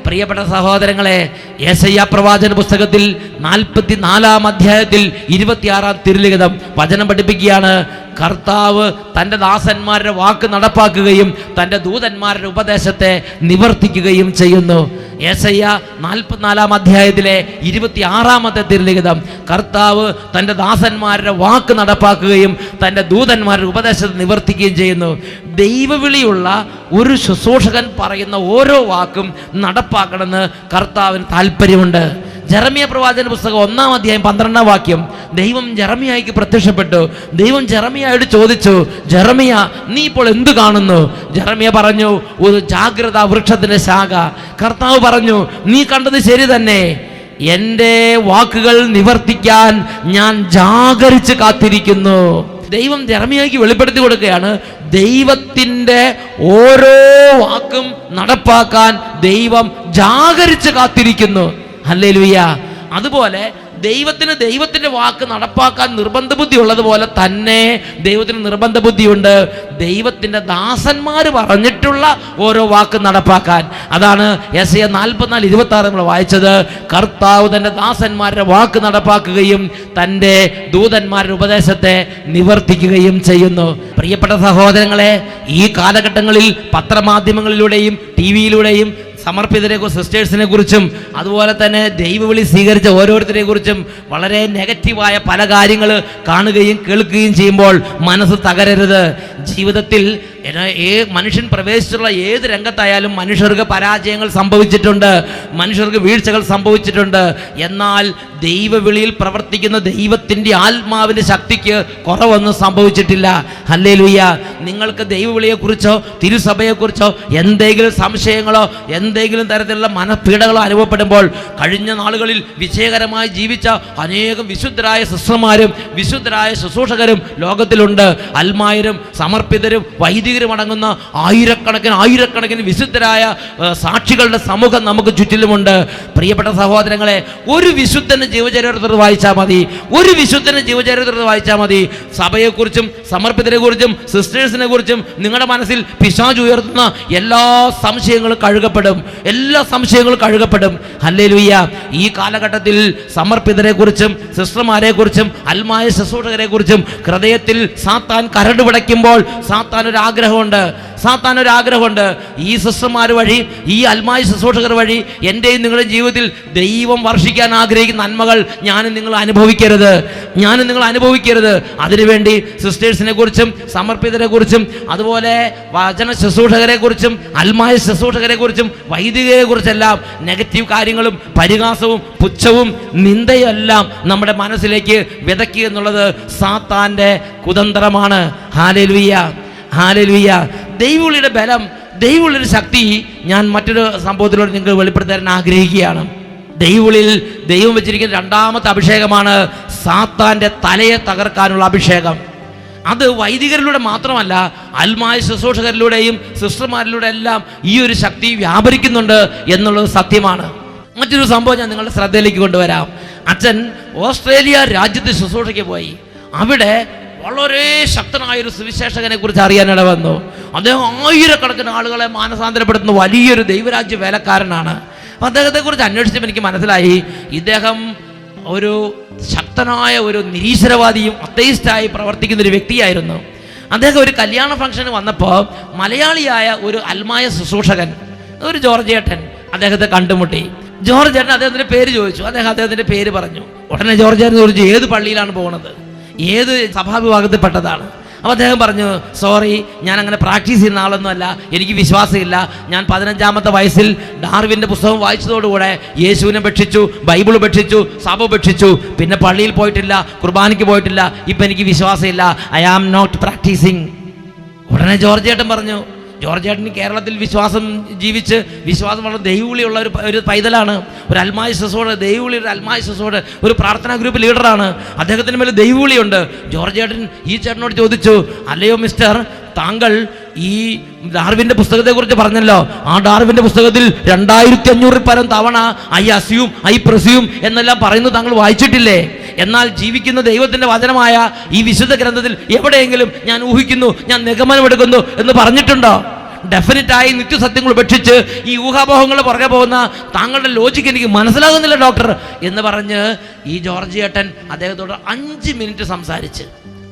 A: പ്രിയപ്പെട്ട സഹോദരങ്ങളെ, യെശയ്യാ പ്രവാചന പുസ്തകത്തിൽ 44-ാം അധ്യായത്തിൽ 26-ാം തിരുലിഖിതം വചനം പഠിപ്പിക്കുകയാണ്. കർത്താവ് തൻ്റെ ദാസന്മാരുടെ വാക്ക് നടപ്പാക്കുകയും തൻ്റെ ദൂതന്മാരുടെ ഉപദേശത്തെ നിവർത്തിക്കുകയും ചെയ്യുന്നു. യെശയ്യാ 44-ാം അധ്യായത്തിലെ 26-ാമത്തെ തിരുലിഖിതം, കർത്താവ് തൻ്റെ ദാസന്മാരുടെ വാക്ക് നടപ്പാക്കുകയും തൻ്റെ ദൂതന്മാരുടെ ഉപദേശത്തെ നിവർത്തിക്കുകയും ചെയ്യുന്നു. ദൈവവിളിയുള്ള ഒരു ശുശ്രൂഷകൻ പറയുന്ന ഓരോ വാക്കും നടപ്പാക്കണമെന്ന് കർത്താവിന് താല്പര്യമുണ്ട്. ജെറമ്യ പ്രവാചന പുസ്തകം 1-ാം അധ്യായം 12-ാം വാക്യം, ദൈവം ജെറമ്യായ്ക്ക് പ്രത്യക്ഷപ്പെട്ടു. ദൈവം ജെറമ്യായോട് ചോദിച്ചു, ജെറമ്യ, നീ ഇപ്പോൾ എന്ത് കാണുന്നു? ജെറമ്യ പറഞ്ഞു, ഒരു ജാഗ്രത വൃക്ഷത്തിന്റെ ശാഖ. കർത്താവ് പറഞ്ഞു, നീ കണ്ടത് ശരി തന്നെ, എൻ്റെ വാക്കുകൾ നിവർത്തിക്കാൻ ഞാൻ ജാഗരിച്ച് കാത്തിരിക്കുന്നു. ദൈവം ജെറമ്യായ്ക്ക് വെളിപ്പെടുത്തി കൊടുക്കുകയാണ്, ദൈവത്തിൻ്റെ ഓരോ വാക്കും നടപ്പാക്കാൻ ദൈവം ജാഗരിച്ച് കാത്തിരിക്കുന്നു. ഹല്ലേലൂയ. അതുപോലെ ദൈവത്തിൻ്റെ വാക്ക് നടപ്പാക്കാൻ നിർബന്ധ ബുദ്ധി ഉള്ളതുപോലെ തന്നെ ദൈവത്തിന് നിർബന്ധ ബുദ്ധിയുണ്ട് ദൈവത്തിൻ്റെ ദാസന്മാർ പറഞ്ഞിട്ടുള്ള ഓരോ വാക്ക് നടപ്പാക്കാൻ. അതാണ് യെശയ്യാ 44:26 നമ്മൾ വായിച്ചത്. കർത്താവ് തൻ്റെ ദാസന്മാരുടെ വാക്ക് നടപ്പാക്കുകയും തൻ്റെ ദൂതന്മാരുടെ ഉപദേശത്തെ നിവർത്തിക്കുകയും ചെയ്യുന്നു. പ്രിയപ്പെട്ട സഹോദരങ്ങളെ, ഈ കാലഘട്ടങ്ങളിൽ പത്രമാധ്യമങ്ങളിലൂടെയും TV-യിലൂടെയും സമർപ്പിതരെ സിസ്റ്റേഴ്സിനെ കുറിച്ചും അതുപോലെ തന്നെ ദൈവവിളി സ്വീകരിച്ച ഓരോരുത്തരെ കുറിച്ചും വളരെ നെഗറ്റീവായ പല കാര്യങ്ങൾ കാണുകയും കേൾക്കുകയും ചെയ്യുമ്പോൾ മനസ്സ് തകരരുത്. ജീവിതത്തിൽ മനുഷ്യൻ പ്രവേശിച്ചിട്ടുള്ള ഏത് രംഗത്തായാലും മനുഷ്യർക്ക് പരാജയങ്ങൾ സംഭവിച്ചിട്ടുണ്ട്, മനുഷ്യർക്ക് വീഴ്ചകൾ സംഭവിച്ചിട്ടുണ്ട്. എന്നാൽ ദൈവവിളിയിൽ പ്രവർത്തിക്കുന്ന ദൈവത്തിൻ്റെ ആത്മാവിൻ്റെ ശക്തിക്ക് കുറവൊന്നും സംഭവിച്ചിട്ടില്ല. ഹല്ലേലൂയ. നിങ്ങൾക്ക് ദൈവവിളിയെക്കുറിച്ചോ തിരുസഭയെക്കുറിച്ചോ എന്തെങ്കിലും സംശയങ്ങളോ എന്തെങ്കിലും തരത്തിലുള്ള മനഃപീഡകളോ അനുഭവപ്പെടുമ്പോൾ, കഴിഞ്ഞ നാളുകളിൽ വിജയകരമായി ജീവിച്ച അനേകം വിശുദ്ധരായ സിസ്റ്റർമാരും വിശുദ്ധരായ ശുശ്രൂഷകരും ലോകത്തിലുണ്ട്. അൽമായരും സമർപ്പിതരും വൈദികരും അടങ്ങുന്ന ആയിരക്കണക്കിന് വിശുദ്ധരായ സാക്ഷികളുടെ സമൂഹം നമുക്ക് ചുറ്റിലുമുണ്ട്. പ്രിയപ്പെട്ട സഹോദരങ്ങളെ, ഒരു വിശുദ്ധന് ജീവചരിത്രം വായിച്ചാൽ മതി, ഒരു വിശുദ്ധന് ജീവചരിത്രം വായിച്ചാൽ മതി. സഭയെക്കുറിച്ചും സമർപ്പിതരെ കുറിച്ചും സിസ്റ്റേഴ്സിനെ കുറിച്ചും നിങ്ങളുടെ മനസ്സിൽ പിശാച് ഉയർത്തുന്ന എല്ലാ സംശയങ്ങളും കഴുകപ്പെടും, എല്ലാ സംശയങ്ങളും കഴുകപ്പെടും. ഹല്ലേലൂയ. ഈ കാലഘട്ടത്തിൽ സമർപ്പിതരെ കുറിച്ചും സിസ്റ്റർമാരെ കുറിച്ചും അൽമായ ശുശ്രൂഷകരെ കുറിച്ചും ഹൃദയത്തിൽ സാത്താൻ കരട് പിടയ്ക്കുമ്പോൾ സാത്താൻ ഒരു ആഗ്രഹമുണ്ട്. ഈ സിസ്റ്റർമാർ വഴി, ഈ അൽമായ ശുശ്രൂഷകർ വഴി എൻ്റെയും നിങ്ങളുടെ ജീവിതത്തിൽ ദൈവം വർഷിക്കാൻ ആഗ്രഹിക്കുന്ന നന്മകൾ ഞാനും നിങ്ങൾ അനുഭവിക്കരുത്. അതിനുവേണ്ടി സിസ്റ്റേഴ്സിനെ കുറിച്ചും സമർപ്പിതരെ കുറിച്ചും അതുപോലെ വചന ശുശ്രൂഷകരെ കുറിച്ചും അൽമായ ശുശ്രൂഷകരെ കുറിച്ചും വൈദികരെ കുറിച്ചെല്ലാം നെഗറ്റീവ് കാര്യങ്ങളും പരിഹാസവും പുച്ഛവും നിന്ദയും എല്ലാം നമ്മുടെ മനസ്സിലേക്ക് വിതയ്ക്കുക എന്നുള്ളത് സാത്താൻ്റെ കുതന്ത്രമാണ്. ഹല്ലേലൂയ. ദൈവവിളിയുടെ ബലം, ദൈവവിളിയുടെ ശക്തി ഞാൻ മറ്റൊരു സംഭവത്തിലൂടെ നിങ്ങൾക്ക് വെളിപ്പെടുത്താൻ ആഗ്രഹിക്കുകയാണ്. ദൈവവിളിയിൽ ദൈവം വെച്ചിരിക്കുന്ന 2-ാമത്തെ അഭിഷേകമാണ് സാത്താൻ്റെ തലയെ തകർക്കാനുള്ള അഭിഷേകം. അത് വൈദികരിലൂടെ മാത്രമല്ല, അൽമായ ശുശ്രൂഷകരിലൂടെയും സിസ്റ്റർമാരിലൂടെ എല്ലാം ഈ ഒരു ശക്തി വ്യാപരിക്കുന്നുണ്ട് എന്നുള്ളത് സത്യമാണ്. മറ്റൊരു സംഭവം ഞാൻ നിങ്ങളുടെ ശ്രദ്ധയിലേക്ക് കൊണ്ടുവരാം. അച്ഛൻ ഓസ്ട്രേലിയ രാജ്യത്ത് ശുശ്രൂഷയ്ക്ക് പോയി. അവിടെ വളരെ ശക്തനായൊരു സുവിശേഷകനെ കുറിച്ച് അറിയാനിട വന്നു. അദ്ദേഹം ആയിരക്കണക്കിന് ആളുകളെ മാനസാന്തരപ്പെടുത്തുന്ന വലിയൊരു ദൈവരാജ്യ വേലക്കാരനാണ്. അപ്പം അദ്ദേഹത്തെക്കുറിച്ച് അന്വേഷിച്ചപ്പോൾ എനിക്ക് മനസ്സിലായി, ഇദ്ദേഹം ഒരു ശക്തനായ ഒരു നിരീശ്വരവാദിയും അത്തയിസ്റ്റായി പ്രവർത്തിക്കുന്ന ഒരു വ്യക്തിയായിരുന്നു. അദ്ദേഹം ഒരു കല്യാണ ഫംഗ്ഷന് വന്നപ്പോൾ മലയാളിയായ ഒരു അൽമായ ശുശ്രൂഷകൻ, ഒരു ജോർജേട്ടൻ അദ്ദേഹത്തെ കണ്ടുമുട്ടി. ജോർജേട്ടൻ അദ്ദേഹത്തിൻ്റെ പേര് ചോദിച്ചു. അദ്ദേഹത്തിൻ്റെ പേര് പറഞ്ഞു. ഉടനെ ജോർജേട്ടൻ ചോദിച്ചു, ഏത് പള്ളിയിലാണ് പോകുന്നത്, ഏത് സഭാവിഭാഗത്തിൽപ്പെട്ടതാണ്? അപ്പോൾ അദ്ദേഹം പറഞ്ഞു, സോറി, ഞാൻ അങ്ങനെ പ്രാക്ടീസ് ചെയ്യുന്ന ആളൊന്നുമല്ല, എനിക്ക് വിശ്വാസമില്ല. ഞാൻ 15-ാമത്തെ വയസ്സിൽ ഡാർവിൻ്റെ പുസ്തകം വായിച്ചതോടുകൂടെ യേശുവിനെ ഭക്ഷിച്ചു, ബൈബിൾ ഭക്ഷിച്ചു, സഭ ഭക്ഷിച്ചു, പിന്നെ പള്ളിയിൽ പോയിട്ടില്ല, കുർബാനയ്ക്ക് പോയിട്ടില്ല, ഇപ്പം എനിക്ക് വിശ്വാസമില്ല, ഐ ആം നോട്ട് പ്രാക്ടീസിങ്. ഉടനെ ജോർജേട്ടൻ പറഞ്ഞു, ജോർജേട്ടന് കേരളത്തിൽ വിശ്വാസം ജീവിച്ച് വിശ്വാസം വളരെ ദൈവവിളിയുള്ള ഒരു പൈതലാണ്, ഒരു അൽമായ ശുശ്രൂഷ, ദൈവവിളി, ഒരു അൽമായ ശുശ്രൂഷ, ഒരു പ്രാർത്ഥനാ ഗ്രൂപ്പ് ലീഡറാണ്. അദ്ദേഹത്തിന് മേലെ ദൈവവിളിയുണ്ട്. ജോർജേട്ടൻ ഈ ചേട്ടനോട് ചോദിച്ചു, അല്ലയോ മിസ്റ്റർ, താങ്കൾ ഈ ഡാർവിൻ്റെ പുസ്തകത്തെക്കുറിച്ച് പറഞ്ഞല്ലോ, ആ ഡാർവിൻ്റെ പുസ്തകത്തിൽ 2500 പരം തവണ ഐ അസ്യൂം, ഐ പ്രസ്യൂം എന്നെല്ലാം പറയുന്നത് താങ്കൾ വായിച്ചിട്ടില്ലേ? എന്നാൽ ജീവിക്കുന്ന ദൈവത്തിൻ്റെ വചനമായ ഈ വിശുദ്ധ ഗ്രന്ഥത്തിൽ എവിടെയെങ്കിലും ഞാൻ ഊഹിക്കുന്നു, ഞാൻ നിഗമനമെടുക്കുന്നു എന്ന് പറഞ്ഞിട്ടുണ്ടോ? ഡെഫിനറ്റായി നിത്യസത്യങ്ങൾ ഉപേക്ഷിച്ച് ഈ ഊഹാപോഹങ്ങൾ പുറകെ പോകുന്ന താങ്കളുടെ ലോജിക്ക് എനിക്ക് മനസ്സിലാകുന്നില്ല ഡോക്ടർ എന്ന് പറഞ്ഞ് ഈ ജോർജ് ഏട്ടൻ അദ്ദേഹത്തോട് 5 മിനിറ്റ് സംസാരിച്ച്.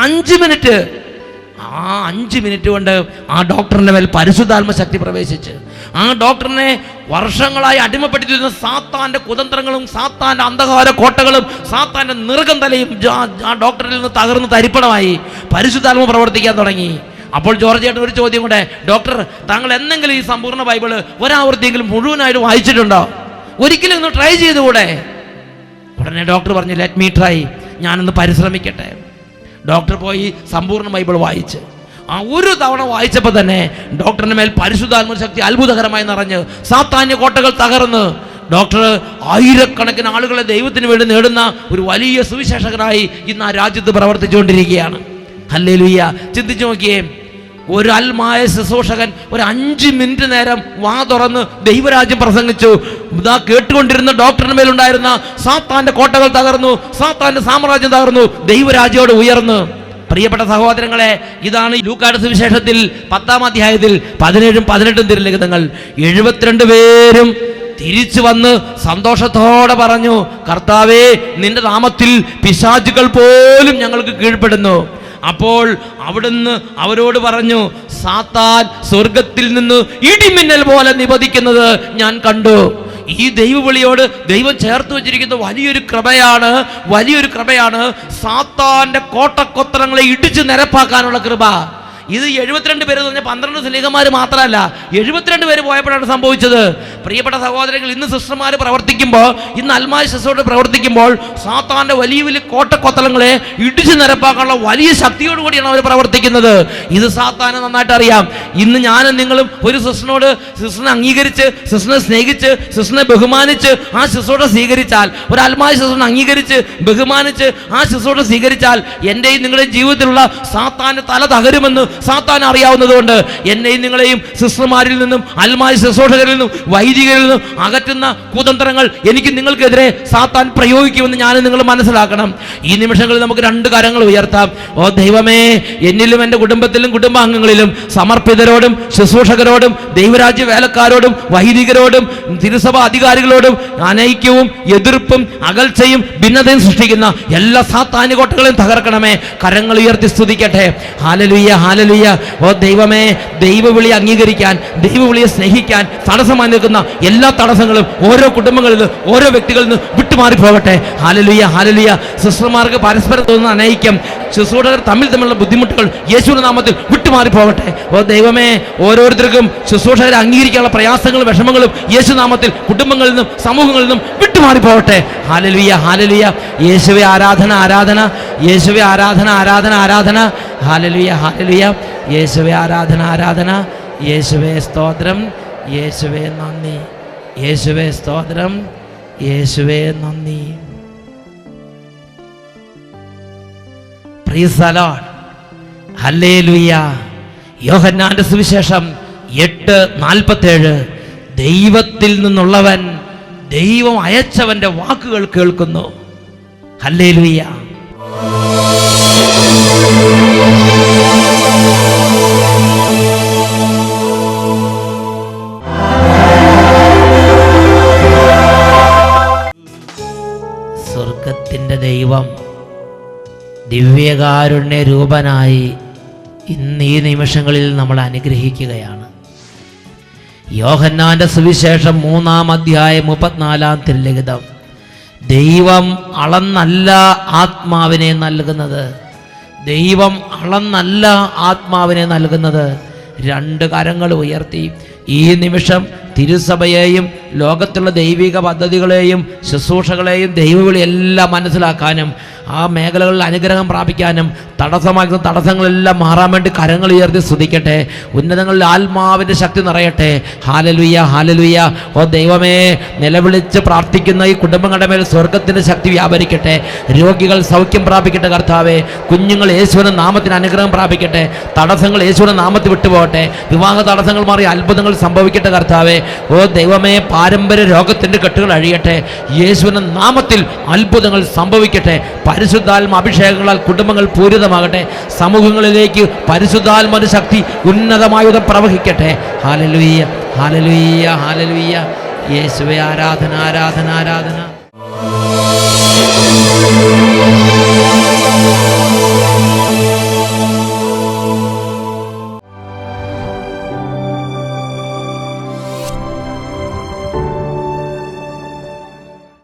A: 5 മിനിറ്റ്. ആ 5 മിനിറ്റ് കൊണ്ട് ആ ഡോക്ടറിൻ്റെ മേൽ പരിശുദ്ധാത്മ ശക്തി പ്രവേശിച്ച് ആ ഡോക്ടറിനെ വർഷങ്ങളായി അടിമപ്പെടുത്തിയിരുന്ന സാത്താൻ്റെ കുതന്ത്രങ്ങളും സാത്താൻ്റെ അന്ധകാര കോട്ടകളും സാത്താൻ്റെ നിറുകം തലയും ആ ഡോക്ടറിൽ നിന്ന് തകർന്ന് തരിപ്പണമായി. പരിശുദ്ധാത്മ പ്രവർത്തിക്കാൻ തുടങ്ങി. അപ്പോൾ ജോർജ് ഏട്ടൻ ഒരു ചോദ്യം കൂടെ, ഡോക്ടർ, താങ്കൾ എന്തെങ്കിലും ഈ സമ്പൂർണ്ണ ബൈബിള് ഒരാവർത്തിയെങ്കിലും മുഴുവനായിട്ട് വായിച്ചിട്ടുണ്ടോ? ഒരിക്കലും ഒന്ന് ട്രൈ ചെയ്തുകൂടെ? ഉടനെ ഡോക്ടർ പറഞ്ഞു, ലെറ്റ് മീ ട്രൈ, ഞാനൊന്ന് പരിശ്രമിക്കട്ടെ. ഡോക്ടർ പോയി സമ്പൂർണ്ണ ബൈബിൾ വായിച്ച് ആ ഒരു തവണ വായിച്ചപ്പോൾ തന്നെ ഡോക്ടറിന്റെ മേൽ പരിശുദ്ധാത്മ ശക്തി അത്ഭുതകരമായി നിറഞ്ഞ് സാത്താന്യ കോട്ടകൾ തകർന്ന് ഡോക്ടർ ആയിരക്കണക്കിന് ആളുകളെ ദൈവത്തിന് വേണ്ടി നേടുന്ന ഒരു വലിയ സുവിശേഷകനായി ഇന്ന് ആ രാജ്യത്ത് പ്രവർത്തിച്ചുകൊണ്ടിരിക്കുകയാണ്. ഹല്ലേലൂയ. ചിന്തിച്ചു നോക്കിയേ, ഒരു അൽമായ ശുശ്രൂഷകൻ ഒരു 5 മിനിറ്റ് നേരം വാ തുറന്ന് ദൈവരാജ്യം പ്രസംഗിച്ചു. ഇതാ കേട്ടുകൊണ്ടിരുന്ന ഡോക്ടറിന് മേലുണ്ടായിരുന്ന സാത്താന്റെ കോട്ടകൾ തകർന്നു, സാത്താന്റെ സാമ്രാജ്യം തകർന്നു, ദൈവരാജ്യോട് ഉയർന്നു. പ്രിയപ്പെട്ട സഹോദരങ്ങളെ, ഇതാണ് ലൂക്കായുടെ സുവിശേഷത്തിൽ 10-ാം അധ്യായത്തിൽ 17-ഉം 18-ഉം തിരുലിഖിതങ്ങൾ. 72 പേരും തിരിച്ചു വന്ന് സന്തോഷത്തോടെ പറഞ്ഞു, കർത്താവേ, നിന്റെ നാമത്തിൽ പിശാചുകൾ പോലും ഞങ്ങൾക്ക് കീഴ്പ്പെടുന്നു. അപ്പോൾ അവിടുന്ന് അവരോട് പറഞ്ഞു, സാത്താൻ സ്വർഗത്തിൽ നിന്ന് ഇടിമിന്നൽ പോലെ നിപതിക്കുന്നത് ഞാൻ കണ്ടു. ഈ ദൈവവിളിയോട് ദൈവം ചേർത്ത് വെച്ചിരിക്കുന്ന വലിയൊരു കൃപയാണ് സാത്താന്റെ കോട്ടക്കൊത്തളങ്ങളെ ഇടിച്ച് നിരപ്പാക്കാനുള്ള കൃപ. ഇത് 72 പേര് പറഞ്ഞ 12 സ്ലീഹന്മാർ മാത്രമല്ല, 72 പേര് പോയപ്പോഴാണ് സംഭവിച്ചത്. പ്രിയപ്പെട്ട സഹോദരങ്ങൾ, ഇന്ന് സിസ്റ്റർമാർ പ്രവർത്തിക്കുമ്പോൾ, ഇന്ന് അൽമായ ശിശുവോട് പ്രവർത്തിക്കുമ്പോൾ സാത്താന്റെ വലിയ വലിയ കോട്ടക്കൊത്തളങ്ങളെ ഇടിച്ചു നിരപ്പാക്കാനുള്ള വലിയ ശക്തിയോടുകൂടിയാണ് അവർ പ്രവർത്തിക്കുന്നത്. ഇത് സാത്താനെ നന്നായിട്ട് അറിയാം. ഇന്ന് ഞാനും നിങ്ങളും ഒരു സിസ്റ്ററിനെ അംഗീകരിച്ച്, സിസ്റ്ററിനെ സ്നേഹിച്ച്, സിസ്റ്ററിനെ ബഹുമാനിച്ച് ആ ശിശുവോടെ സ്വീകരിച്ചാൽ, ഒരു അൽമായ ശിശുവിനെ അംഗീകരിച്ച് ബഹുമാനിച്ച് ആ ശിശുവോടെ സ്വീകരിച്ചാൽ എന്റെയും നിങ്ങളുടെയും ജീവിതത്തിലുള്ള സാത്താന്റെ തല തകരുമെന്ന് സാത്താൻ അറിയാവുന്നതുകൊണ്ട് എന്നെയും നിങ്ങളെയും സിസ്റ്റർമാരിൽ നിന്നും അൽമായ ശുശ്രൂഷകരിൽ നിന്നും വൈദികരിൽ നിന്നും അകറ്റുന്ന കുതന്ത്രങ്ങൾ എനിക്ക് നിങ്ങൾക്കെതിരെ സാത്താൻ പ്രയോഗിക്കുമെന്ന് ഞാനും നിങ്ങൾ മനസ്സിലാക്കണം. ഈ നിമിഷങ്ങളിൽ നമുക്ക് 2 കരങ്ങൾ ഉയർത്താം. ഓ ദൈവമേ, എന്നിലും എൻ്റെ കുടുംബത്തിലും കുടുംബാംഗങ്ങളിലും സമർപ്പിതരോടും ശുശ്രൂഷകരോടും ദൈവരാജ്യ വേലക്കാരോടും വൈദികരോടും തിരുസഭ അധികാരികളോടും അനൈക്യവും എതിർപ്പും അകൽച്ചയും ഭിന്നതയും സൃഷ്ടിക്കുന്ന എല്ലാ സാത്താന്യ കോട്ടകളെയും തകർക്കണമേ. കരങ്ങൾ ഉയർത്തി സ്തുതിക്കട്ടെ. Hallelujah, hallelujah. ഓ ദൈവമേ, ദൈവവിളി അംഗീകരിക്കാൻ, ദൈവവിളിയെ സ്നേഹിക്കാൻ തടസ്സമായി നിൽക്കുന്ന എല്ലാ തടസ്സങ്ങളും ഓരോ കുടുംബങ്ങളിൽ നിന്ന്, ഓരോ വ്യക്തികളിൽ നിന്ന് വിട്ടുമാറിപ്പോകട്ടെ. Hallelujah, hallelujah. സിസ്റ്റർമാർക്ക് പരസ്പരം തോന്നുന്ന അനൈക്യം, ശുശ്രൂഷകർ തമ്മിലുള്ള ബുദ്ധിമുട്ടുകൾ യേശുവിന്റെ നാമത്തിൽ വിട്ടുമാറിപ്പോകട്ടെ. ഓ ദൈവമേ, ഓരോരുത്തർക്കും ശുശ്രൂഷകരെ അംഗീകരിക്കാനുള്ള പ്രയാസങ്ങളും വിഷമങ്ങളും യേശുനാമത്തിൽ കുടുംബങ്ങളിൽ നിന്നും സമൂഹങ്ങളിൽ നിന്നും വിട്ടുമാറിപ്പോകട്ടെ. Hallelujah, hallelujah. യേശുവേ ആരാധന, ആരാധന. യേശുവേ ആരാധന, ആരാധന, ആരാധന. Hallelujah, hallelujah. യേശുവേ ആരാധന, ആരാധന. യേശുവേ സ്തോത്രം, യേശുവേ നന്ദി, യേശുവേ സ്തോത്രം, യേശുവേ നന്ദി. Praise the Lord. ഹല്ലേലൂയ. യോഹന്നാന്റെ സുവിശേഷം 8:47. ദൈവത്തിൽ നിന്നുള്ളവൻ ദൈവം അയച്ചവൻ്റെ വാക്കുകൾ കേൾക്കുന്നു. ഹല്ലേലൂയ. സ്വർഗത്തിൻ്റെ ദൈവം ദിവ്യകാരുണ്യ രൂപനായി ഇന്ന് ഈ നിമിഷങ്ങളിൽ നമ്മൾ അനുഗ്രഹിക്കുകയാണ്. യോഹന്നാന്റെ സുവിശേഷം 3-ാം അധ്യായം 34-ാം തിരുലിഖിതം. ദൈവം അളന്നല്ല ആത്മാവിനെ നൽകുന്നത്. ദൈവം അളന്നല്ല ആത്മാവിനെ നൽകുന്നത്. 2 കരങ്ങൾ ഉയർത്തി ഈ നിമിഷം തിരുസഭയെയും ലോകത്തുള്ള ദൈവിക പദ്ധതികളെയും ശുശ്രൂഷകളെയും ദൈവവിളി എല്ലാം മനസ്സിലാക്കാനും ആ മേഖലകളിൽ അനുഗ്രഹം പ്രാപിക്കാനും തടസ്സമാക്കുന്ന തടസ്സങ്ങളെല്ലാം മാറാൻ വേണ്ടി കരങ്ങൾ ഉയർത്തി സ്തുതിക്കട്ടെ. ഉന്നതങ്ങളിൽ ആത്മാവിൻ്റെ ശക്തി നിറയട്ടെ. ഹാലലുയ്യ, ഹാലലുയ്യ. ഓ ദൈവമേ, നിലവിളിച്ച് പ്രാർത്ഥിക്കുന്ന ഈ കുടുംബങ്ങളുടെ മേൽ സ്വർഗത്തിൻ്റെ ശക്തി വ്യാപരിക്കട്ടെ. രോഗികൾ സൗഖ്യം പ്രാപിക്കട്ടെ കർത്താവേ. കുഞ്ഞുങ്ങൾ യേശുവിൻ്റെ നാമത്തിന് അനുഗ്രഹം പ്രാപിക്കട്ടെ. തടസ്സങ്ങൾ യേശുവിൻ്റെ നാമത്തിൽ വിട്ടുപോകട്ടെ. വിവാഹ തടസ്സങ്ങൾ മാറി അത്ഭുതങ്ങൾ സംഭവിക്കട്ടെ കർത്താവേ. ഓ ദൈവമേ, പാരമ്പര്യ രോഗത്തിൻ്റെ കെട്ടുകൾ അഴിയട്ടെ. യേശുവിൻ്റെ നാമത്തിൽ അത്ഭുതങ്ങൾ സംഭവിക്കട്ടെ. പരിശുദ്ധാത്മ അഭിഷേകങ്ങളാൽ കുടുംബങ്ങൾ പൂരിതമാകട്ടെ. സമൂഹങ്ങളിലേക്ക് പരിശുദ്ധാത്മ ശക്തി ഉന്നതമായുധം പ്രവഹിക്കട്ടെ. Hallelujah, hallelujah, hallelujah. യേശുവേ, ആരാധന, ആരാധന, ആരാധന.